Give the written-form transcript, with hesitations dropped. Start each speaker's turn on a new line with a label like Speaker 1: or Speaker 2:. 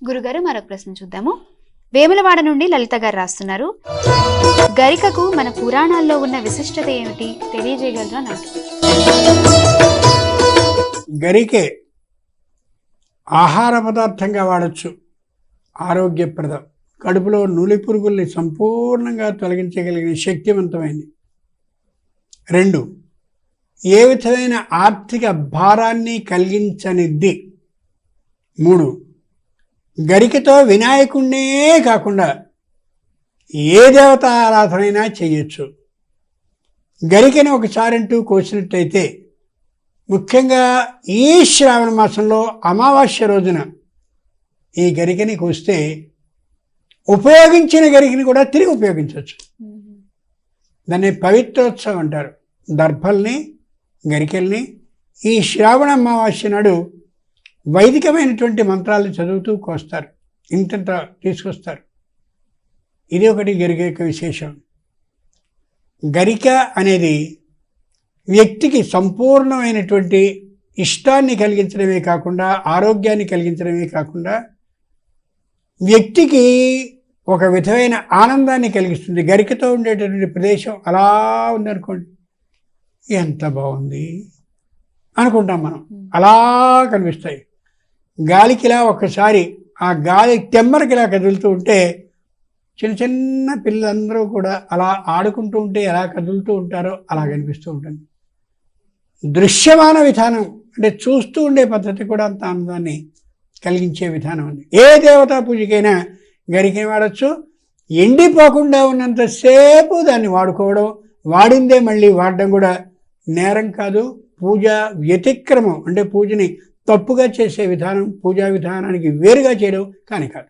Speaker 1: గురుగారు మరొక ప్రశ్న చూద్దాము. వేములవాడ నుండి లలిత గారు రాస్తున్నారు, గరికకు మన పురాణాల్లో ఉన్న విశిష్టత ఏమిటి తెలియజేయగలరా నాకు?
Speaker 2: గరికే ఆహార పదార్థంగా వాడచ్చు, ఆరోగ్యప్రదం, కడుపులో నులి పురుగుల్ని సంపూర్ణంగా తొలగించగలిగిన శక్తివంతమైనది. 2, ఏ విధమైన ఆర్థిక భారాన్ని కలిగించనిద్ది. 3, గరికతో వినాయకుడినే కాకుండా ఏ దేవత ఆరాధనైనా చేయొచ్చు. గరికని ఒకసారంటూ కోసినట్టయితే, ముఖ్యంగా ఈ శ్రావణ మాసంలో అమావాస్య రోజున ఈ గరికని కోస్తే ఉపయోగించిన గరికని కూడా తిరిగి ఉపయోగించవచ్చు. దాన్ని పవిత్రోత్సవం అంటారు. దర్భల్ని, గరికెల్ని ఈ శ్రావణ అమావాస్య నాడు వైదికమైనటువంటి మంత్రాలను చదువుతూ కోస్తారు, ఇంతంత తీసుకొస్తారు. ఇది ఒకటి గరిక యొక్క విశేషం. గరిక అనేది వ్యక్తికి సంపూర్ణమైనటువంటి ఇష్టాన్ని కలిగించడమే కాకుండా, ఆరోగ్యాన్ని కలిగించడమే కాకుండా, వ్యక్తికి ఒక విధమైన ఆనందాన్ని కలిగిస్తుంది. గరికతో ఉండేటటువంటి ప్రదేశం అలా ఉందనుకోండి, ఎంత బాగుంది అనుకుంటాం మనం, అలా కనిపిస్తాయి. గాలికిలా ఒక్కసారి ఆ గాలి తెమ్మరకిలా కదులుతూ ఉంటే చిన్న చిన్న పిల్లలందరూ కూడా అలా ఆడుకుంటూ ఉంటే ఎలా కదులుతూ ఉంటారో అలా కనిపిస్తూ ఉంటుంది. దృశ్యమాన విధానం అంటే చూస్తూ ఉండే పద్ధతి కూడా అంత ఆనందాన్ని కలిగించే విధానం ఉంది. ఏ దేవతా పూజకైనా గరికని వాడచ్చు. ఎండిపోకుండా ఉన్నంతసేపు దాన్ని వాడుకోవడం, వాడిందే మళ్ళీ వాడడం కూడా నేరం కాదు. పూజ వ్యతిక్రమం అంటే పూజని తప్పుగా చేసే విధానం, పూజా విధానానికి వేరుగా చేయడం కాని కాదు.